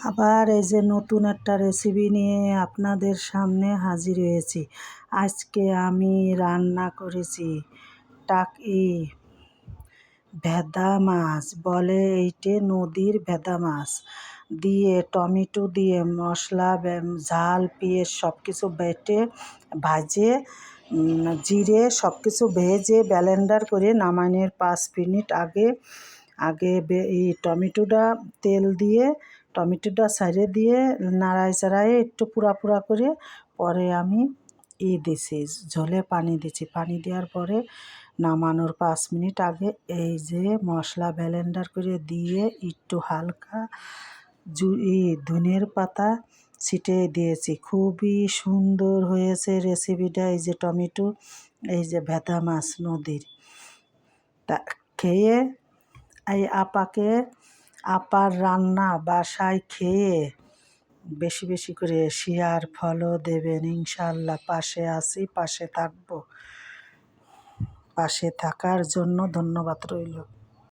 আবার এই যে নতুন একটা রেসিপি নিয়ে আপনাদের সামনে হাজির হয়েছি। আজকে আমি রান্না করেছি টাকি ভেদা মাছ বলে, এইটে নদীর ভেদা মাছ দিয়ে টমেটো দিয়ে মশলা ঝাল পেঁয়াজ সব কিছু বেটে ভাজে জিরে সব কিছু ভেজে ব্লেন্ডার করে নামানোর 5 মিনিট আগে আগে এই টমেটোটা তেল দিয়ে টমেটোটা ছাড়িয়ে দিয়ে নাড়ায় চাড়ায় একটু পুড়া পুড়া করে পরে আমি দিছি ঝোলে পানি দিছি। পানি দেওয়ার পরে নামানোর 5 মিনিট আগে এই যে মশলা ব্লেন্ডার করে দিয়ে একটু হালকা ধনের পাতা ছিটিয়ে দিয়েছি। খুবই সুন্দর হয়েছে রেসিপিটা। এই যে টমেটো, এই যে ভেদা মাছ নদীর, তা খেয়ে এই আপার রান্না বাসায় খেয়ে বেশি বেশি করে শেয়ার ফলো দেবেন। ইনশাল্লাহ পাশে আছি, পাশে থাকবো। পাশে থাকার জন্য ধন্যবাদ রইল।